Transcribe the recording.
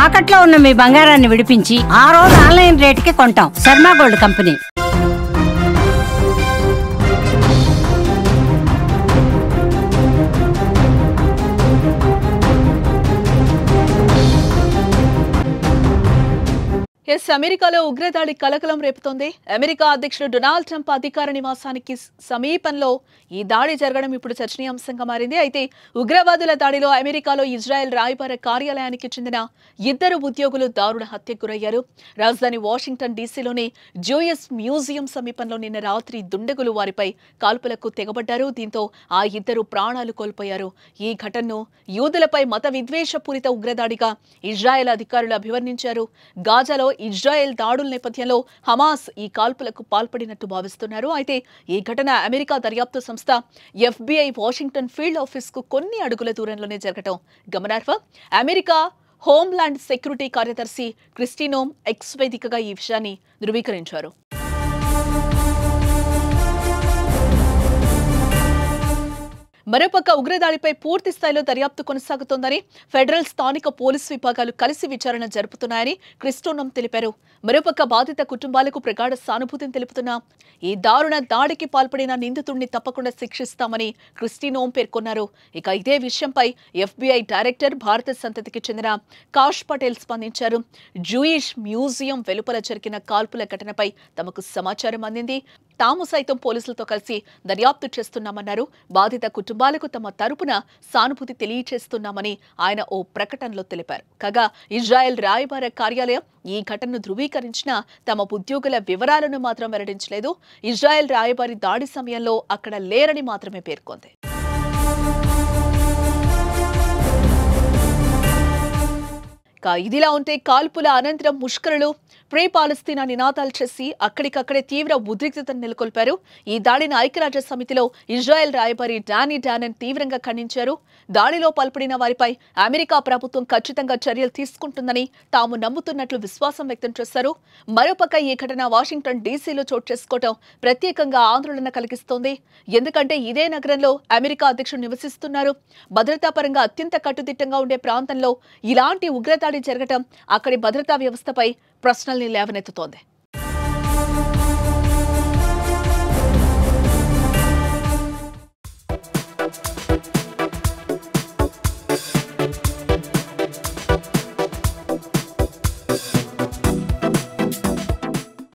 తాకట్లో ఉన్న మీ బంగారాన్ని విడిపించి ఆ రోజు ఆన్లైన్ రేటుకి కొంటాం. Sharma gold company. అమెరికాలో ఉగ్రదాడి కలకలం రేపుతోంది. అమెరికా అధ్యక్షుడు డొనాల్డ్ ట్రంప్ అధికార నివాసానికి సమీపంలో ఈ దాడి జరగడం ఇప్పుడు చర్చనీయాంశంగా మారింది. అయితే ఉగ్రవాదుల దాడిలో అమెరికాలో ఇజ్రాయెల్ రాయబార కార్యాలయానికి చెందిన 2 ఉద్యోగులు దారుణ హత్యకు గురయ్యారు. రాజధాని వాషింగ్టన్ డీసీలోని జూయిస్ మ్యూజియం సమీపంలో నిన్న రాత్రి దుండగులు వారిపై కాల్పులకు తెగబడ్డారు. దీంతో ఆ 2 ప్రాణాలు కోల్పోయారు. ఈ ఘటనను యూదులపై మత విద్వేషపూరిత ఉగ్రదాడిగా ఇజ్రాయెల్ అధికారులు అభివర్ణించారు. గాజాలో ఇజ్రాయెల్ దాడుల నేపథ్యంలో హమాస్ ఈ కాల్పులకు పాల్పడినట్టు భావిస్తున్నారు. అయితే ఈ ఘటన అమెరికా దర్యాప్తు సంస్థ FBI వాషింగ్టన్ ఫీల్డ్ ఆఫీస్ కు కొన్ని అడుగుల దూరంలోనే జరగటం గమనార్హం. అమెరికా హోంల్యాండ్ సెక్యూరిటీ కార్యదర్శి క్రిస్టీ నోమ్ ఎక్స్ వేదికగా ఈ విషయాన్ని ధృవీకరించారు. మరోపక్క ఉగ్రదాడిపై పూర్తి స్థాయిలో దర్యాప్తు కొనసాగుతోందని ఫెడరల్ స్థానిక పోలీసు విభాగాలు కలిసి విచారణ జరుపుతున్నాయని క్రిస్టోనమ్ తెలిపారు. మరోపక్క బాధిత కుటుంబాలకు ప్రగాఢ సానుభూతిని తెలుపుతున్నా ఈ దారుణ దాడికి పాల్పడిన నిందితుడిని తప్పకుండా శిక్షిస్తామని క్రిస్టినోమ్ పేర్కొన్నారు. ఇక ఇదే విషయంపై FBI డైరెక్టర్ భారత సంతతికి చెందిన కాష్ పటేల్ స్పందించారు. జూయిష్ మ్యూజియం వెలుపల జరిగిన కాల్పుల ఘటనపై తమకు సమాచారం అందింది. తాము సైతం పోలీసులతో కలిసి దర్యాప్తు చేస్తున్నామన్నారు. బాధిత కుటుంబాలకు తమ తరపున సానుభూతి తెలియజేస్తున్నామని ఆయన ఓ ప్రకటనలో తెలిపారు. కాగా ఇజ్రాయెల్ రాయబార కార్యాలయం ఈ ఘటనను ధృవీకరించిన తమ ఉద్యోగుల వివరాలను మాత్రం వెల్లడించలేదు. ఇజ్రాయెల్ రాయబారి దాడి సమయంలో అక్కడ లేరని మాత్రమే పేర్కొంది. ఇదిలా ఉంటే కాల్పుల అనంతరం ముష్కరులు ప్రే పాలస్తీనా నినాదాలు చేసి అక్కడికక్కడే తీవ్ర ఉద్రిక్తతను నెలకొల్పారు. ఈ దాడిని ఐక్యరాజ్య సమితిలో ఇజ్రాయెల్ రాయబారి డానీ డానన్ తీవ్రంగా ఖండించారు. దాడిలో పాల్పడిన వారిపై అమెరికా ప్రభుత్వం ఖచ్చితంగా చర్యలు తీసుకుంటుందని తాము నమ్ముతున్నట్లు విశ్వాసం వ్యక్తం చేశారు. మరోపక్క ఈ ఘటన వాషింగ్టన్ డీసీలో చోటు చేసుకోవడం ప్రత్యేకంగా ఆందోళన కలిగిస్తోంది. ఎందుకంటే ఇదే నగరంలో అమెరికా అధ్యక్షుడు నివసిస్తున్నారు. భద్రతాపరంగా అత్యంత కట్టుదిట్టంగా ఉండే ప్రాంతంలో ఇలాంటి ఉగ్రదాడి జరగటం అక్కడి భద్రతా వ్యవస్థపై ప్రశ్నల్ని లేవనెత్తుతోంది.